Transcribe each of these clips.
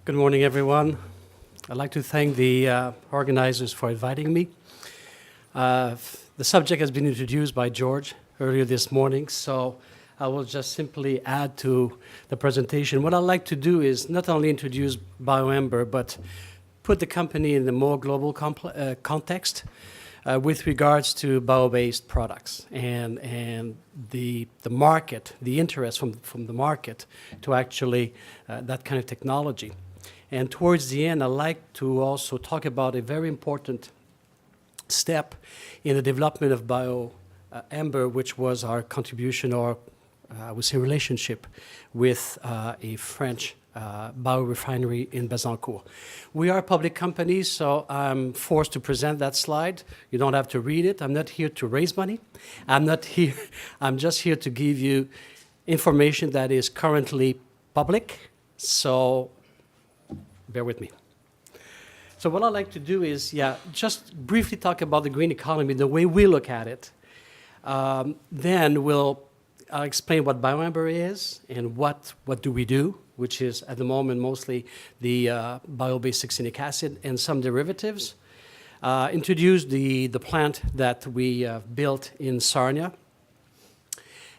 Good morning, everyone. I'd like to thank the organizers for inviting me. The subject has been introduced by George earlier this morning, so I will just simply add to the presentation. What I'd like to do is not only introduce BioAmber, but put the company in the more global context with regards to bio-based products and the market, the interest from the market to actually that kind of technology. And towards the end, I'd like to also talk about a very important step in the development of BioAmber, which was our contribution, or I would say relationship, with a French biorefinery in Bézancourt. We are a public company, so I'm forced to present that slide. You don't have to read it. I'm not here to raise money. I'm just here to give you information that is currently public, so bear with me. So what I'd like to do is, just briefly talk about the green economy, the way we look at it. Then I'll explain what BioAmber is and what do we do, which is at the moment mostly the bio-based succinic acid and some derivatives. Introduce the plant that we built in Sarnia.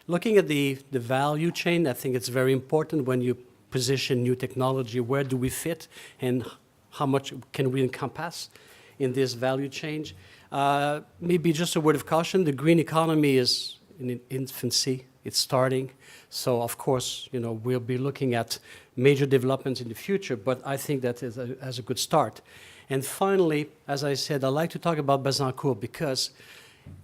Looking at the value chain, I think it's very important when you position new technology, where do we fit and how much can we encompass in this value chain. Maybe just a word of caution, the green economy is in infancy, it's starting. So of course, we'll be looking at major developments in the future, but I think that is as a good start. And finally, as I said, I'd like to talk about Bézancourt because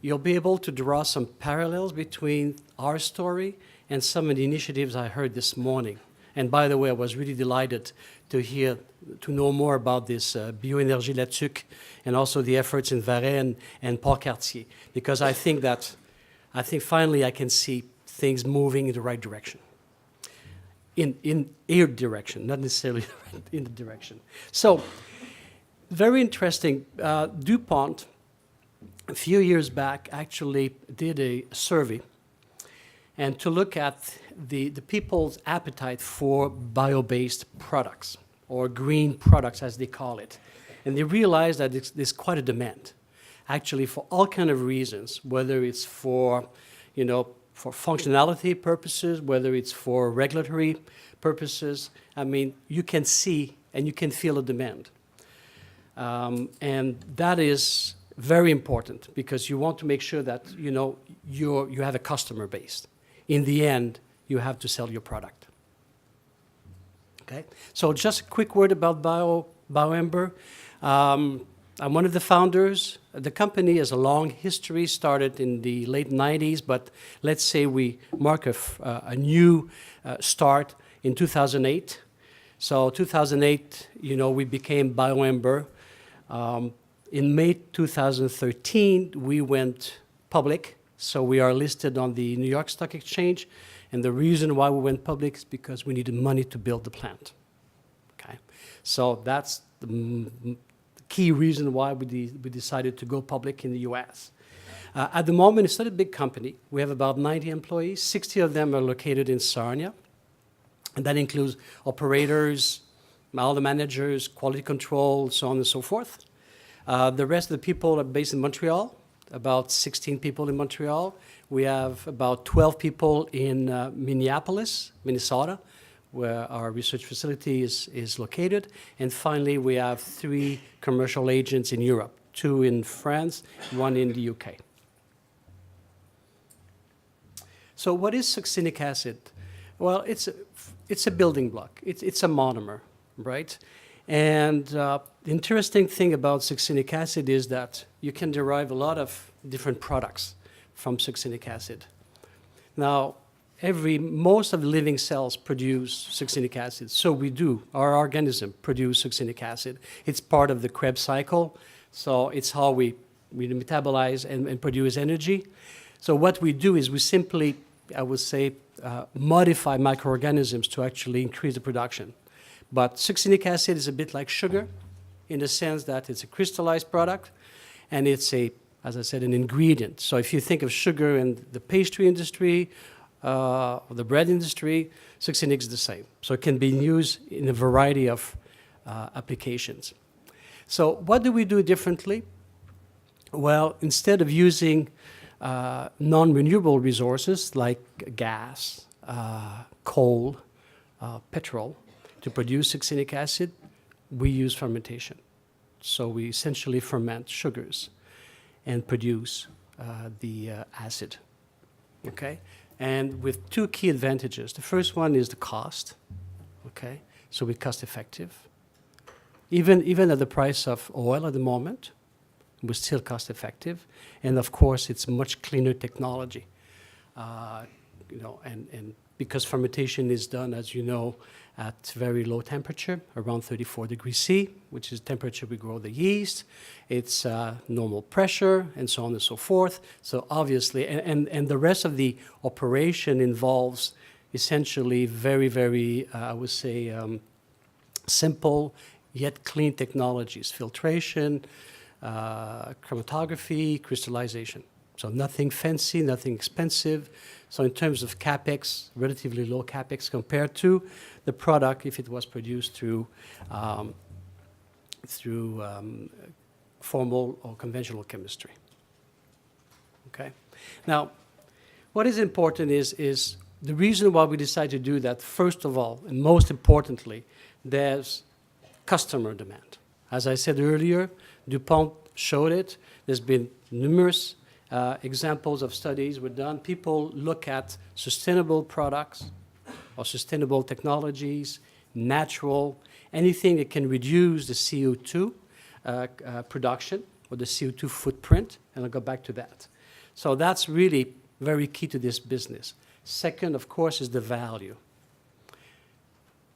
you'll be able to draw some parallels between our story and some of the initiatives I heard this morning. And by the way, I was really delighted to know more about this Bioénergie Latuc and also the efforts in Varennes and Port-Cartier, because I think finally I can see things moving in the right direction. In a direction, not necessarily in the direction. So, very interesting. DuPont, a few years back, actually did a survey and to look at the people's appetite for bio-based products, or green products as they call it. And they realized that there's quite a demand, actually, for all kinds of reasons, whether it's for functionality purposes, whether it's for regulatory purposes. I mean, you can see and you can feel a demand. And that is very important because you want to make sure that, you have a customer base. In the end, you have to sell your product. Okay? So just a quick word about BioAmber. I'm one of the founders. The company has a long history, started in the late 90s, but let's say we mark a new start in 2008. So 2008, we became BioAmber. In May 2013, we went public. So we are listed on the New York Stock Exchange, and the reason why we went public is because we needed money to build the plant. Okay, so that's the key reason why we decided to go public in the U.S. At the moment, it's not a big company. We have about 90 employees. 60 of them are located in Sarnia, and that includes operators, all the managers, quality control, so on and so forth. The rest of the people are based in Montreal. About 16 people in Montreal. We have about 12 people in Minneapolis, Minnesota, where our research facility is located. And finally, we have 3 commercial agents in Europe, 2 in France, 1 in the UK. So what is succinic acid? Well, it's a building block. It's a monomer, right? And the interesting thing about succinic acid is that you can derive a lot of different products from succinic acid. Now, most of the living cells produce succinic acid. So we do. Our organism produce succinic acid. It's part of the Krebs cycle. So it's how we metabolize and produce energy. So what we do is we simply, I would say, modify microorganisms to actually increase the production. But succinic acid is a bit like sugar in the sense that it's a crystallized product and it's as I said, an ingredient. So if you think of sugar in the pastry industry, or the bread industry, succinic is the same. So it can be used in a variety of applications. So what do we do differently? Well, instead of using non-renewable resources like gas, coal, petrol to produce succinic acid, we use fermentation. So we essentially ferment sugars and produce the acid, okay? And with two key advantages. The first one is the cost, okay? So we're cost effective. Even at the price of oil at the moment, we're still cost effective. And of course, it's much cleaner technology. And because fermentation is done, as you know, at very low temperature, around 34 degrees C, which is the temperature we grow the yeast. It's normal pressure, and so on and so forth. So obviously, and the rest of the operation involves essentially very, very, I would say, simple yet clean technologies: filtration, chromatography, crystallization. So nothing fancy, nothing expensive. So in terms of CapEx, relatively low CapEx compared to the product if it was produced through formal or conventional chemistry. Okay. Now, what is important is the reason why we decide to do that. First of all, and most importantly, there's customer demand. As I said earlier, DuPont showed it. There's been numerous examples of studies were done. People look at sustainable products or sustainable technologies, natural, anything that can reduce the CO2 production or the CO2 footprint, and I'll go back to that. So that's really very key to this business. Second, of course, is the value.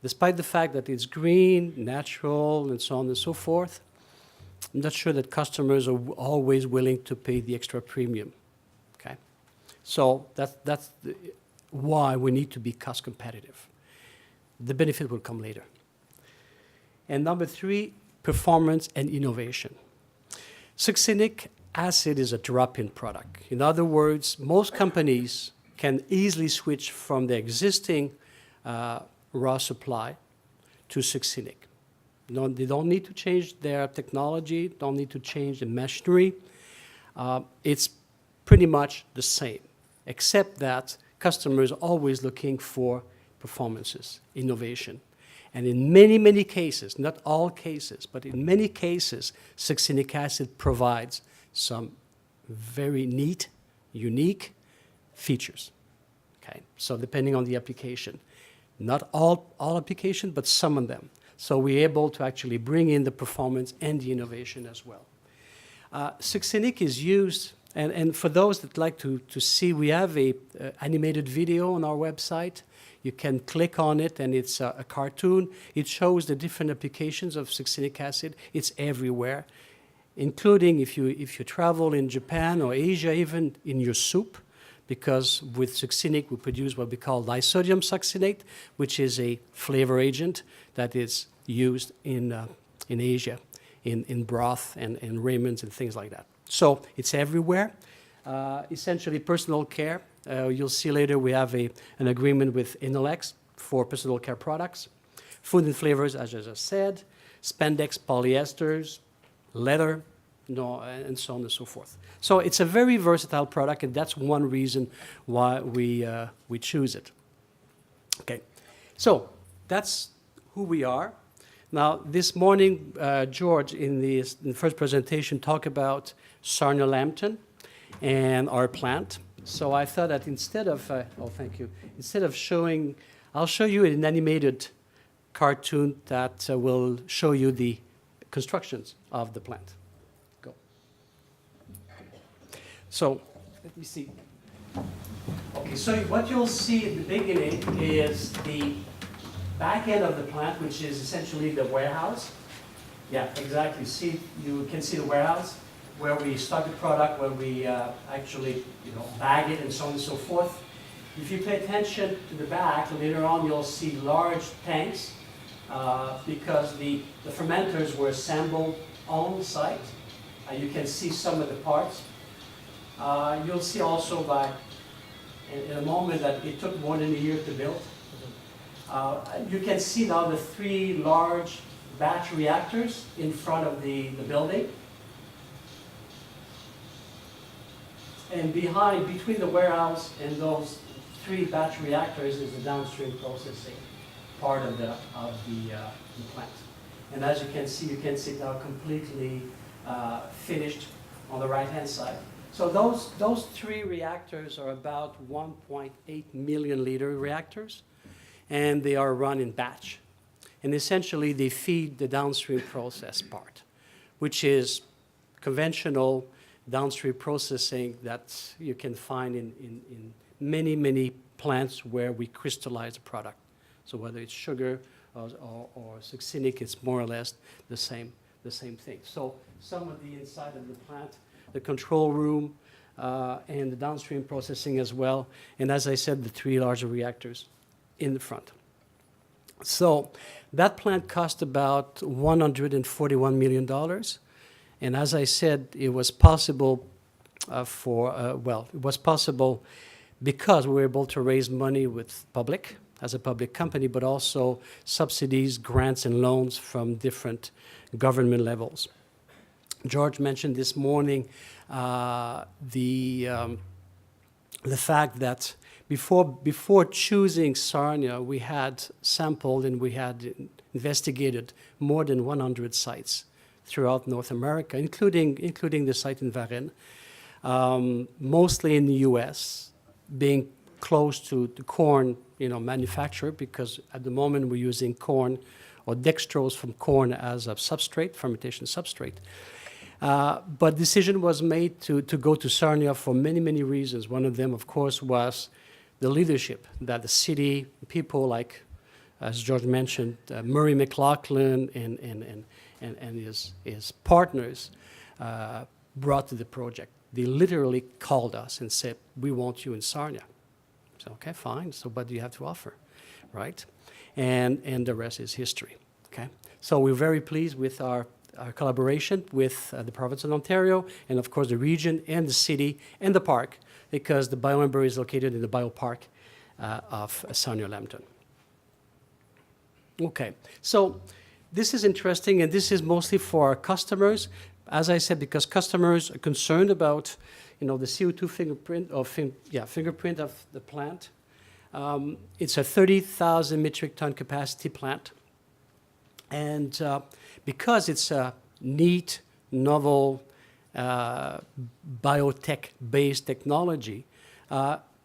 Despite the fact that it's green, natural, and so on and so forth, I'm not sure that customers are always willing to pay the extra premium, okay? So that's why we need to be cost competitive. The benefit will come later. And number three, performance and innovation. Succinic acid is a drop-in product. In other words, most companies can easily switch from their existing raw supply to succinic. They don't need to change their technology, don't need to change the machinery. It's pretty much the same, except that customers are always looking for performances, innovation. And in many, many cases, not all cases, but in many cases, succinic acid provides some very neat, unique features. Okay? So depending on the application. Not all applications, but some of them. So we're able to actually bring in the performance and the innovation as well. Succinic is used, and for those that like to see, we have a animated video on our website. You can click on it, and it's a cartoon. It shows the different applications of succinic acid. It's everywhere, including if you travel in Japan or Asia, even in your soup, because with succinic we produce what we call disodium succinate, which is a flavor agent that is used in Asia, in broth and ramens and things like that. So it's everywhere. Essentially personal care. You'll see later we have an agreement with Inolex for personal care products. Food and flavors, as I just said. Spandex, polyesters, leather, and so on and so forth. So it's a very versatile product, and that's one reason why we choose it. Okay, so that's who we are. Now, this morning, George, in the first presentation, talked about Sarnia Lambton and our plant. So I thought that instead of, thank you. Instead of showing, I'll show you an animated cartoon that will show you the constructions of the plant. Go. So, let me see. Okay, so what you'll see at the beginning is the back end of the plant, which is essentially the warehouse. Yeah, exactly. See, you can see the warehouse where we stock the product, where we actually, bag it and so on and so forth. If you pay attention to the back, later on you'll see large tanks because the fermenters were assembled on site. You can see some of the parts. You'll see also in a moment that it took more than a year to build. You can see now the three large batch reactors in front of the building. And between the warehouse and those 3 batch reactors is the downstream processing part of the plant. And as you can see it now completely finished on the right-hand side. So those 3 reactors are about 1.8 million liter reactors, and they are run in batch. And essentially, they feed the downstream process part, which is conventional downstream processing that you can find in many, many plants where we crystallize a product. So whether it's sugar or succinic, it's more or less the same thing. So some of the inside of the plant, the control room, and the downstream processing as well. And as I said, the 3 larger reactors in the front. So that plant cost about $141 million. And as I said, it was possible it was possible because we were able to raise money with public, as a public company, but also subsidies, grants, and loans from different government levels. George mentioned this morning the fact that before choosing Sarnia, we had sampled and we had investigated more than 100 sites throughout North America, including the site in Varennes, mostly in the U.S., being close to the corn manufacturer, because at the moment we're using corn or dextrose from corn as a substrate, fermentation substrate. But decision was made to go to Sarnia for many, many reasons. One of them, of course, was the leadership that the city, people like, as George mentioned, Murray McLaughlin and his partners brought to the project. They literally called us and said, "We want you in Sarnia." So, okay, fine. So what do you have to offer, right? And the rest is history, okay? So we're very pleased with our collaboration with the province of Ontario and, of course, the region and the city and the park, because the BioAmber is located in the biopark of Sarnia-Lambton. Okay, so this is interesting, and this is mostly for our customers. As I said, because customers are concerned about, the CO2 fingerprint of the plant. It's a 30,000 metric ton capacity plant, and because it's a neat, novel, biotech-based technology,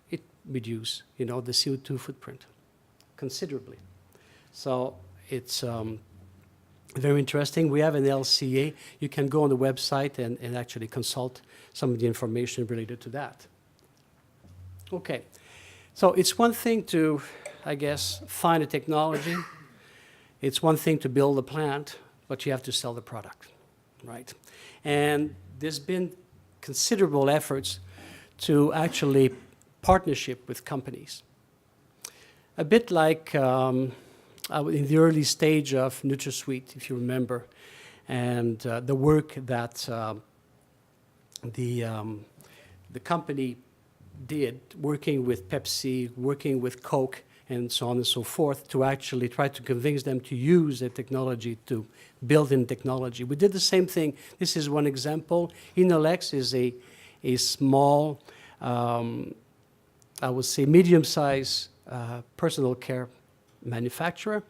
it reduces, the CO2 footprint considerably. So it's very interesting. We have an LCA. You can go on the website and actually consult some of the information related to that. Okay, so it's one thing to, I guess, find a technology. It's one thing to build a plant, but you have to sell the product, right? And there's been considerable efforts to actually partnership with companies. A bit like in the early stage of NutraSweet, if you remember, and the work that the company did, working with Pepsi, working with Coke, and so on and so forth, to actually try to convince them to use the technology, to build in technology. We did the same thing. This is one example. Inolex is a small, I would say medium-sized personal care manufacturer.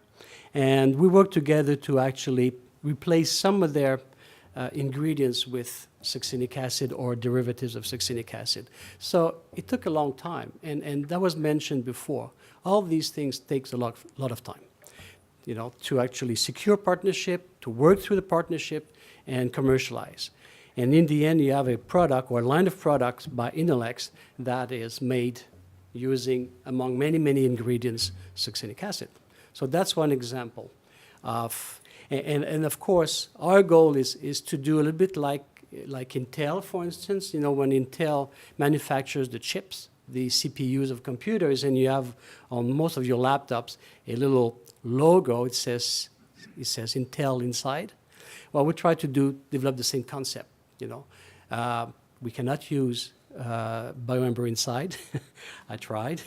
And we worked together to actually replace some of their ingredients with succinic acid or derivatives of succinic acid. So it took a long time, and that was mentioned before. All these things takes a lot of time, to actually secure partnership, to work through the partnership, and commercialize. And in the end, you have a product or a line of products by Inolex that is made using, among many, many ingredients, succinic acid. So that's one example of, and of course, our goal is to do a little bit like Intel, for instance. When Intel manufactures the chips, the CPUs of computers, and you have on most of your laptops a little logo, it says Intel inside. Well, we try to develop the same concept. We cannot use BioAmber inside. I tried.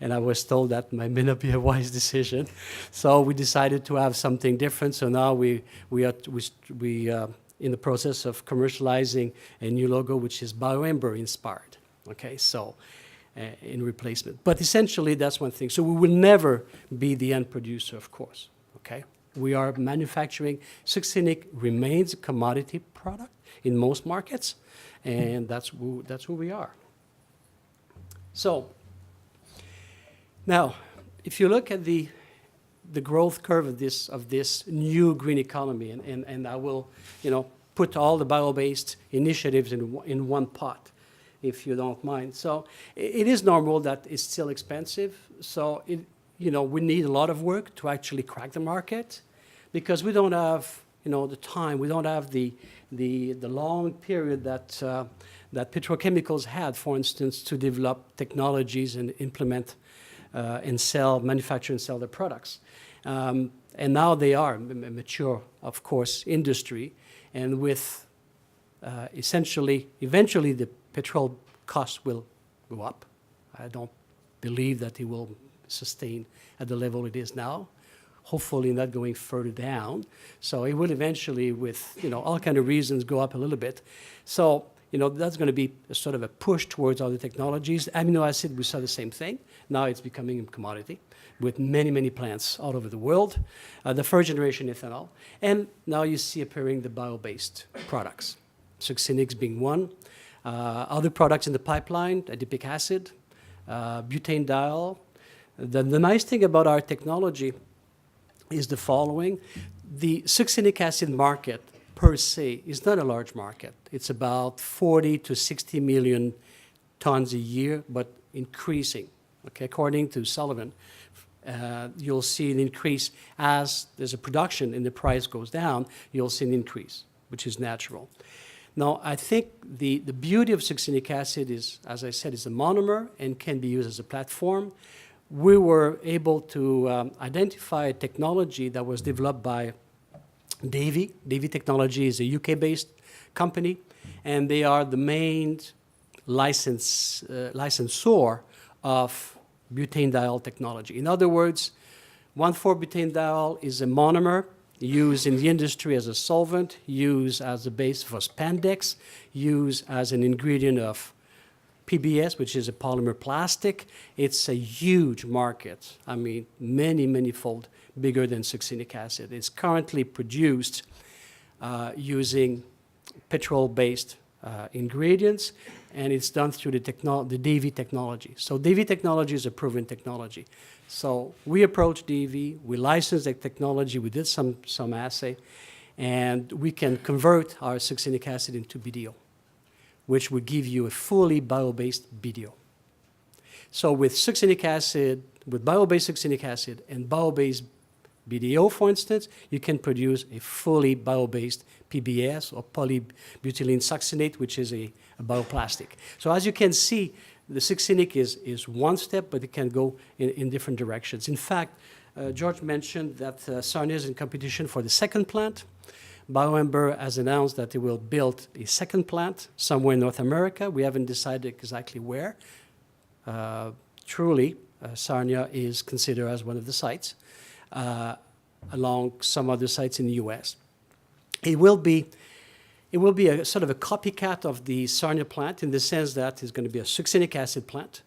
And I was told that might not be a wise decision. So we decided to have something different. So now we are in the process of commercializing a new logo, which is BioAmber inspired. Okay, so in replacement. But essentially, that's one thing. So we will never be the end producer, of course. Okay, we are manufacturing. Succinic remains a commodity product in most markets, and that's who we are. So now, if you look at the growth curve of this new green economy, and I will, put all the bio-based initiatives in one pot, if you don't mind. So it is normal that it's still expensive. So we need a lot of work to actually crack the market, because we don't have the time. We don't have the long period that petrochemicals had, for instance, to develop technologies and implement manufacture and sell their products. And now they are a mature, of course, industry. And with eventually the petrol cost will go up. I don't believe that it will sustain at the level it is now. Hopefully not going further down. So it will eventually, with all kind of reasons, go up a little bit. So that's going to be a sort of a push towards other technologies. Amino acid, we saw the same thing. Now it's becoming a commodity with many, many plants all over the world. The first generation ethanol. And now you see appearing the bio-based products. Succinics being one. Other products in the pipeline, adipic acid, butanediol. The nice thing about our technology is the following. The succinic acid market per se is not a large market. It's about 40 to 60 million tons a year, but increasing. Okay, according to Sullivan, you'll see an increase as there's a production and the price goes down. You'll see an increase, which is natural. Now, I think the beauty of succinic acid is, as I said, is a monomer and can be used as a platform. We were able to identify a technology that was developed by Davy. Davy Technology is a UK-based company, and they are the main licensor of butanediol technology. In other words, 1,4-butanediol is a monomer used in the industry as a solvent, used as a base for spandex, used as an ingredient of PBS, which is a polymer plastic. It's a huge market. I mean, many, many-fold bigger than succinic acid. It's currently produced using petrol-based ingredients, and it's done through the Davy technology. So Davy technology is a proven technology. So we approached Davy, we licensed the technology, we did some assay, and we can convert our succinic acid into BDO, which would give you a fully bio-based BDO. So with succinic acid, with bio-based succinic acid and bio-based BDO, for instance, you can produce a fully bio-based PBS or polybutylene succinate, which is a bioplastic. So as you can see, the succinic is one step, but it can go in different directions. In fact, George mentioned that Sarnia is in competition for the second plant. BioAmber has announced that it will build a second plant somewhere in North America. We haven't decided exactly where. Truly, Sarnia is considered as one of the sites, along some other sites in the U.S. It will be a sort of a copycat of the Sarnia plant in the sense that it's going to be a succinic acid plant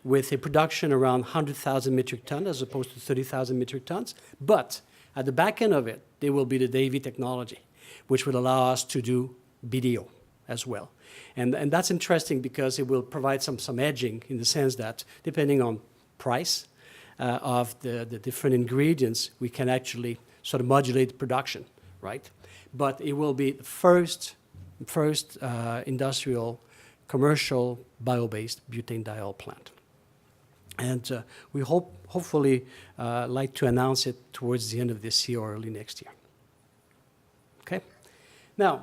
with a production around 100,000 metric tons as opposed to 30,000 metric tons. But at the back end of it, there will be the Davy technology, which will allow us to do BDO as well. And that's interesting because it will provide some edging in the sense that depending on price of the different ingredients, we can actually sort of modulate production, right? But it will be the first industrial, commercial, bio-based butanediol plant. And we hopefully like to announce it towards the end of this year or early next year. Okay? Now,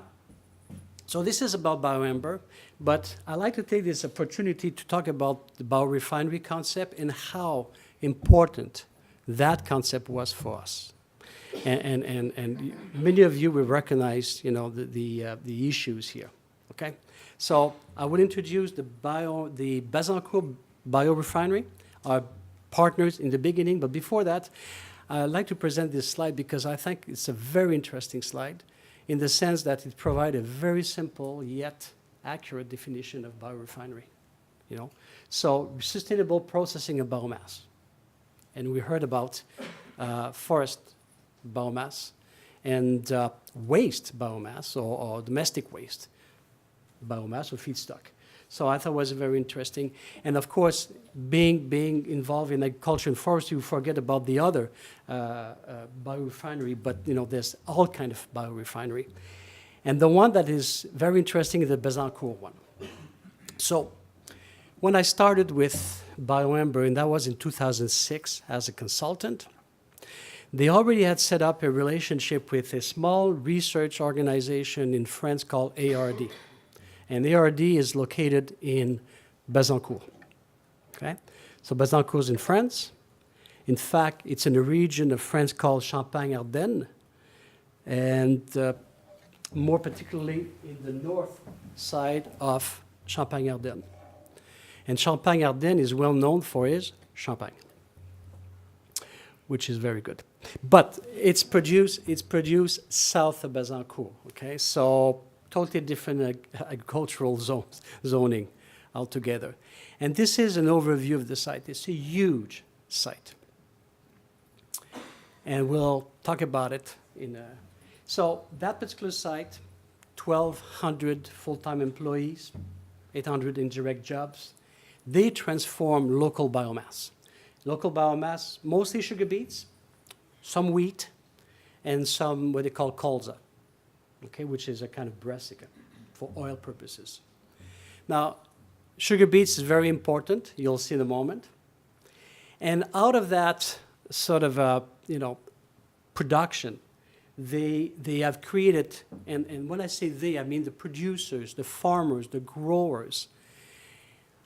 so this is about BioAmber, but I'd like to take this opportunity to talk about the biorefinery concept and how important that concept was for us. And many of you will recognize, the issues here. Okay, so I will introduce the Bézancourt biorefinery. our partners in the beginning. But before that, I'd like to present this slide because I think it's a very interesting slide in the sense that it provides a very simple yet accurate definition of biorefinery. So sustainable processing of biomass. And we heard about forest biomass and waste biomass or domestic waste biomass or feedstock. So I thought it was very interesting. And of course, being involved in agriculture and forestry, you forget about the other biorefinery, but there's all kind of biorefinery. And the one that is very interesting is the Bézancourt one. So when I started with BioAmber, and that was in 2006 as a consultant, they already had set up a relationship with a small research organization in France called ARD. And ARD is located in Bézancourt. Okay? So Bézancourt is in France. In fact, it's in a region of France called Champagne-Ardenne, and more particularly in the north side of Champagne-Ardenne. And Champagne-Ardenne is well known for its champagne, which is very good. But it's produced south of Bézancourt, okay? So totally different agricultural zoning altogether. And this is an overview of the site. It's a huge site. And we'll talk about it so that particular site, 1,200 full-time employees, 800 indirect jobs. They transform local biomass. Local biomass, mostly sugar beets, some wheat, and some what they call colza, okay, which is a kind of brassica for oil purposes. Now, sugar beets is very important. You'll see in a moment. And out of that sort of, production, they have created, and when I say they, I mean the producers, the farmers, the growers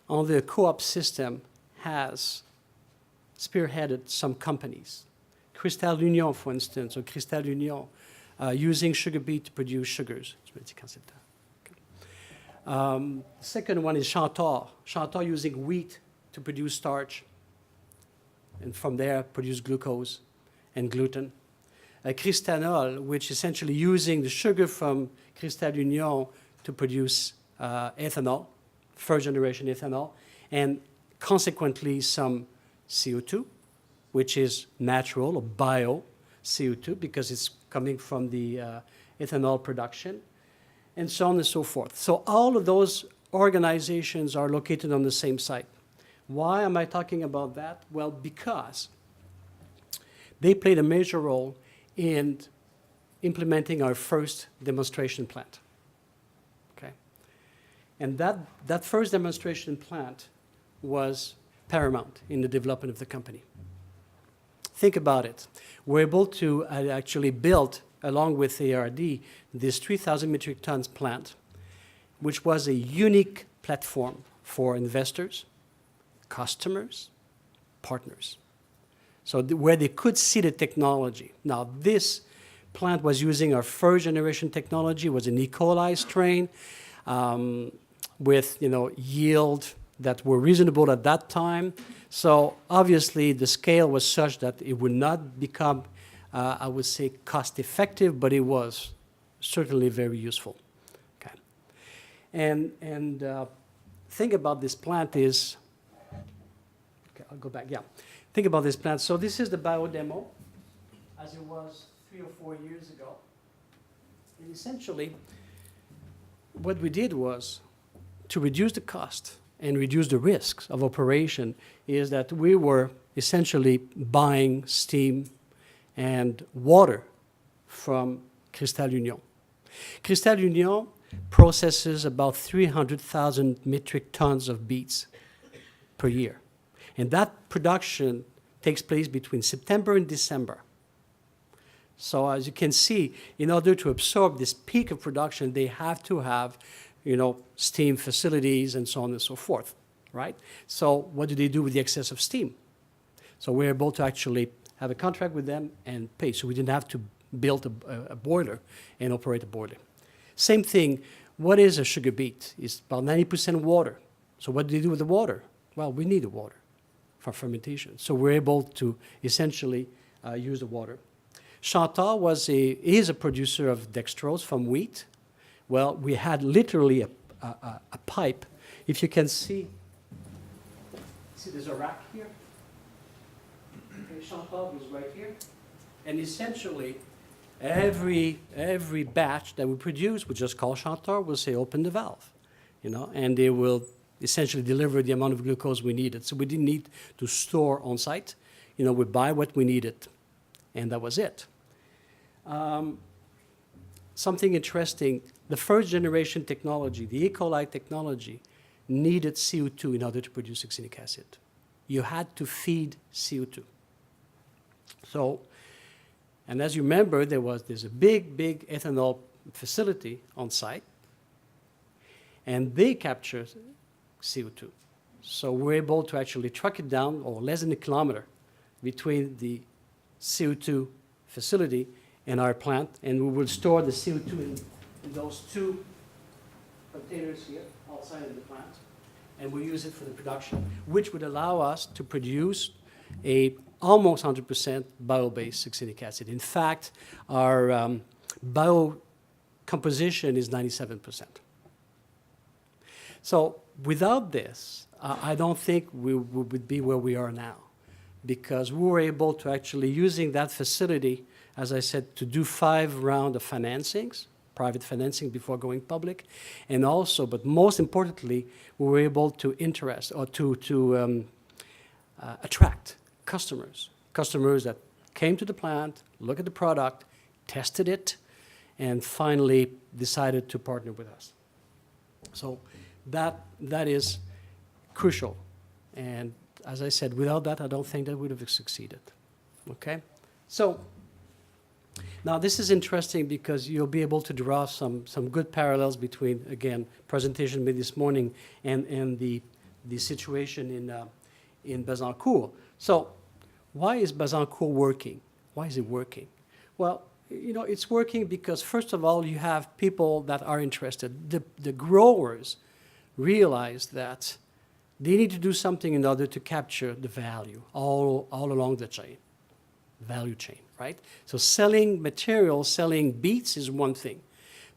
on the co-op system has spearheaded some companies. Cristal Union, for instance, or Cristal Union, using sugar beet to produce sugars. The second one is Chantor. Chantor using wheat to produce starch, and from there produce glucose and gluten. Cristanol, which essentially using the sugar from Cristal Union to produce ethanol, first generation ethanol, and consequently some CO2, which is natural or bio CO2 because it's coming from the ethanol production, and so on and so forth. So all of those organizations are located on the same site. Why am I talking about that? Well, because they played a major role in implementing our first demonstration plant. Okay? And that first demonstration plant was paramount in the development of the company. Think about it. We're able to actually build, along with ARD, this 3,000 metric tons plant, which was a unique platform for investors, customers, partners. So where they could see the technology. Now, this plant was using our first generation technology, was an E. coli strain with yield that were reasonable at that time. So obviously the scale was such that it would not become, I would say, cost effective, but it was certainly very useful. Okay. And think about this plant is, okay, I'll go back, yeah. Think about this plant. So this is the bio demo as it was 3 or 4 years ago. And essentially, what we did was to reduce the cost and reduce the risks of operation is that we were essentially buying steam and water from Cristal Union. Cristal Union processes about 300,000 metric tons of beets per year. And that production takes place between September and December. So as you can see, in order to absorb this peak of production, they have to have, steam facilities and so on and so forth, right? So what do they do with the excess of steam? So we're able to actually have a contract with them and pay. So we didn't have to build a boiler and operate a boiler. Same thing, what is a sugar beet? It's about 90% water. So what do they do with the water? Well, we need the water for fermentation. So we're able to essentially use the water. Chantal is a producer of dextrose from wheat. Well, we had literally a pipe. If you can see there's a rack here. Okay, Chantal is right here. And essentially, every batch that we produce, we just call Chantal, we'll say open the valve, and they will essentially deliver the amount of glucose we needed. So we didn't need to store on site. We buy what we needed, and that was it. Something interesting, the first generation technology, the E. coli technology, needed CO2 in order to produce succinic acid. You had to feed CO2. So, and as you remember, there's a big ethanol facility on site, and they capture CO2. So we're able to actually truck it down, or less than a kilometer, between the CO2 facility and our plant, and we will store the CO2 in those two containers here outside of the plant, and we use it for the production, which would allow us to produce almost 100% bio-based succinic acid. In fact, our bio composition is 97%. So without this, I don't think we would be where we are now, because we were able to actually, using that facility, as I said, to do 5 rounds of financings, private financing before going public, and also, but most importantly, we were able to attract customers that came to the plant, look at the product, tested it, and finally decided to partner with us. So that is crucial. And as I said, without that, I don't think that we would have succeeded. Okay? So now this is interesting because you'll be able to draw some good parallels between, again, presentation made this morning and the situation in Bézancourt. So why is Bézancourt working? Why is it working? Well, it's working because, first of all, you have people that are interested. The growers realize that they need to do something in order to capture the value all along the chain, value chain, right? So selling materials, selling beets is one thing.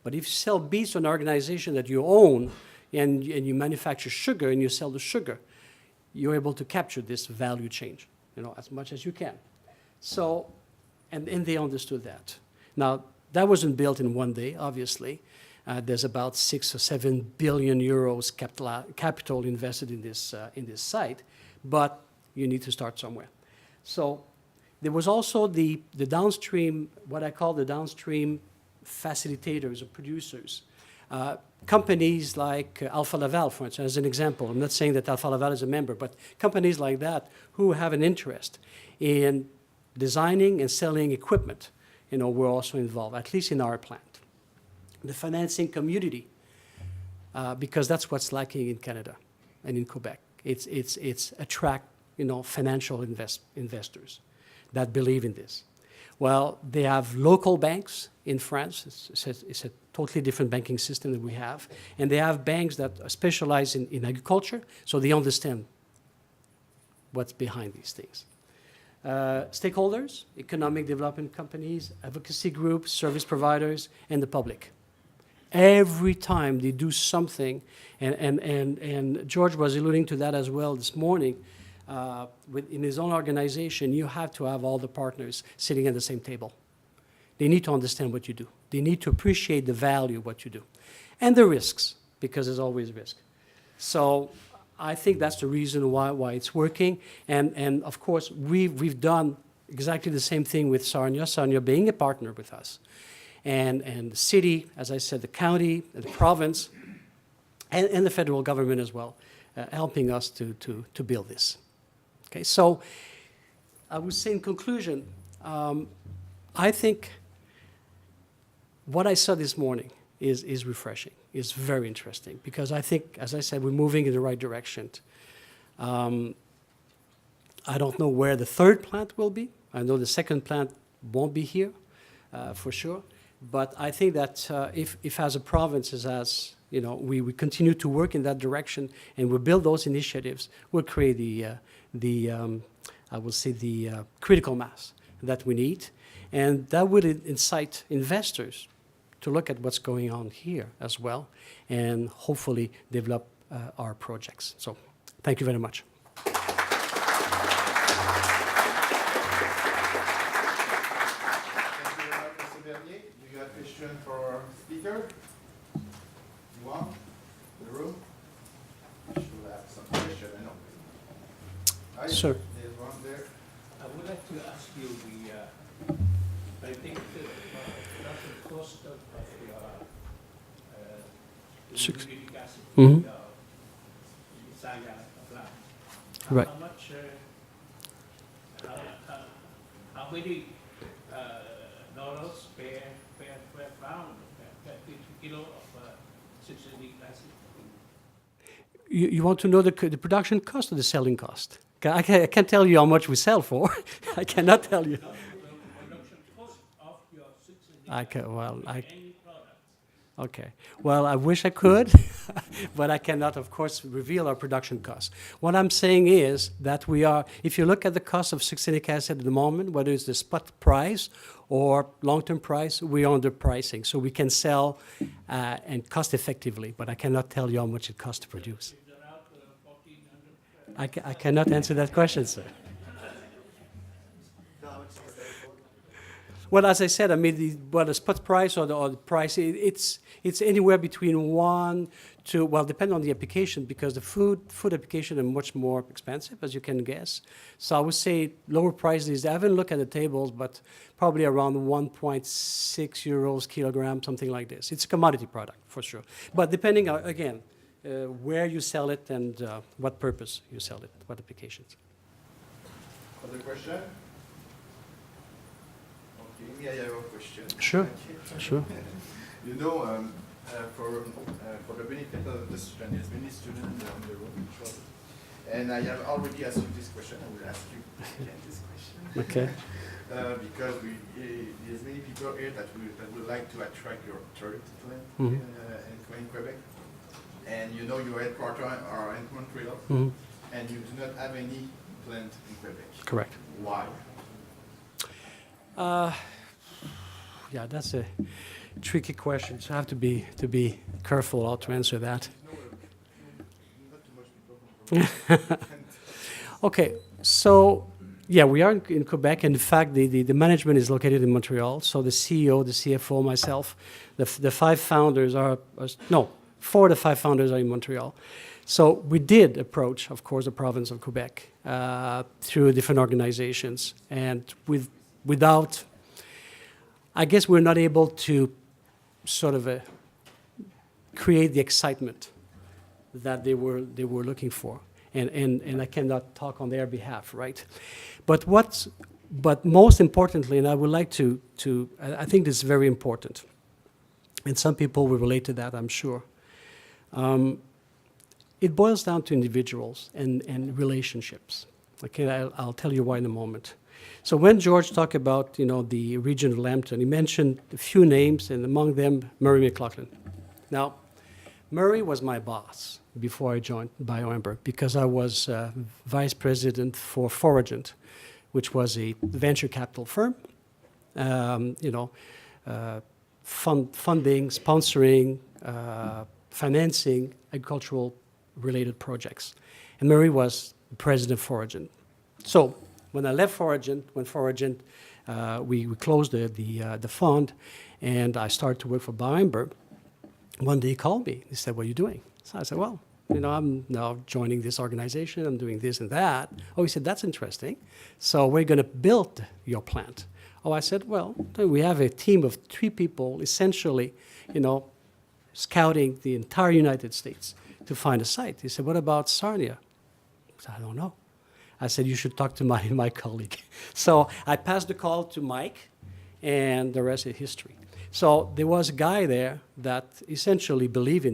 But if you sell beets to an organization that you own and you manufacture sugar and you sell the sugar, you're able to capture this value chain, as much as you can. So, and they understood that. Now, that wasn't built in one day, obviously. There's about 6 or 7 billion euros capital invested in this site, but you need to start somewhere. So there was also the downstream, what I call the downstream facilitators or producers. Companies like Alfa Laval, for instance, as an example. I'm not saying that Alfa Laval is a member, but companies like that who have an interest in designing and selling equipment, we're also involved, at least in our plant. The financing community, because that's what's lacking in Canada and in Quebec. It's attract, financial investors that believe in this. Well, they have local banks in France. It's a totally different banking system that we have. And they have banks that specialize in agriculture, so they understand what's behind these things. Stakeholders, economic development companies, advocacy groups, service providers, and the public. Every time they do something, and George was alluding to that as well this morning, in his own organization, you have to have all the partners sitting at the same table. They need to understand what you do. They need to appreciate the value of what you do. And the risks, because there's always risk. So I think that's the reason why it's working. And of course, we've done exactly the same thing with Sarnia being a partner with us. And the city, as I said, the county, the province, and the federal government as well, helping us to build this. Okay, so I would say in conclusion, I think what I saw this morning is refreshing, is very interesting, because I think, as I said, we're moving in the right direction. I don't know where the third plant will be. I know the second plant won't be here, for sure. But I think that if as a province, as we continue to work in that direction, and we build those initiatives, we'll create I will say, the critical mass that we need. And that would incite investors to look at what's going on here as well, and hopefully develop our projects. So thank you very much. Thank you very much, Mr. Bernier. Do you have a question for our speaker? You want? The room? I should have some question, I know. Hi, Sir. there's one there. I would like to ask you I think the production cost of Six. uric acid Mhm. saga plant. Right. How much, how many dollars per pound, per kilo of succinic acid? You want to know the production cost or the selling cost? I can't tell you how much we sell for. I cannot tell you. No, the production cost of your succinic I can, well, I, any product. okay. Well, I wish I could, but I cannot, of course, reveal our production costs. What I'm saying is that we are, if you look at the cost of succinic acid at the moment, whether it's the spot price or long-term price, we are under pricing. So we can sell and cost effectively, but I cannot tell you how much it costs to produce. Is around 1,400. I cannot answer that question, sir. Well, as I said, I mean, the spot price or the price, it's anywhere between 1 to, well, depending on the application, because the food application are much more expensive, as you can guess. So I would say lower prices. I haven't looked at the tables, but probably around 1.6 euros kilogram, something like this. It's a commodity product for sure. But depending, again, where you sell it and what purpose you sell it, what applications. Other question? Okay, me, I have a question. Sure, sure. You know, for the benefit of the students, there's many students on the room, and I have already asked you this question. I will ask you again this question. Okay. Because there's many people here that would like to attract your third plant Mhm. in Quebec. And you know your headquarters are in Montreal, Mhm. and you do not have any plant in Quebec. Correct. Why? Yeah, that's a tricky question. So I have to be careful how to answer that. Not too much people from Quebec. Okay, so yeah, we are in Quebec, and in fact, the management is located in Montreal. So the CEO, the CFO, myself, the 5 founders no, 4 of the 5 founders are in Montreal. So we did approach, of course, the province of Quebec through different organizations, and without, I guess we're not able to sort of create the excitement that they were looking for. And I cannot talk on their behalf, right? But most importantly, and I would like to I think this is very important, and some people will relate to that, I'm sure. It boils down to individuals and relationships. Okay, I'll tell you why in a moment. So when George talked about, the region of Lambton, he mentioned a few names, and among them, Murray McLaughlin. Now, Murray was my boss before I joined BioAmber, because I was vice president for Foragent, which was a venture capital firm, funding, sponsoring, financing agricultural-related projects. And Murray was the president of Foragent. So when I left Foragent, we closed the fund, and I started to work for BioAmber. One day he called me. He said, "What are you doing?" So I said, "Well, I'm now joining this organization. I'm doing this and that." Oh, he said, "That's interesting. So we're going to build your plant." Oh, I said, "Well, we have a team of 3 people, essentially, scouting the entire United States to find a site." He said, "What about Sarnia?" I said, "I don't know." I said, "You should talk to my colleague." So I passed the call to Mike, and the rest is history. So there was a guy there that essentially believed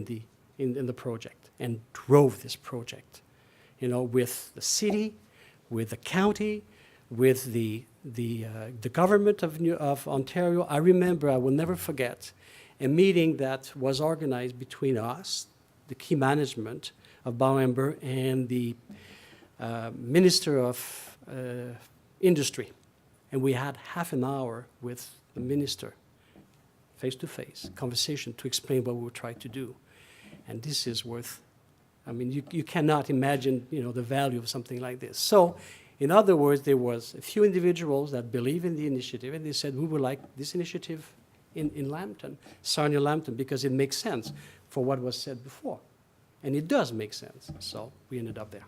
in the project and drove this project, with the city, with the county, with the government of Ontario. I remember, I will never forget, a meeting that was organized between us, the key management of BioAmber, and the Minister of Industry. And we had half an hour with the minister, face-to-face conversation, to explain what we were trying to do. And this is worth, I mean, you cannot imagine, the value of something like this. So, in other words, there was a few individuals that believe in the initiative, and they said, we would like this initiative in Lambton, Sarnia Lambton, because it makes sense for what was said before. And it does make sense. So we ended up there.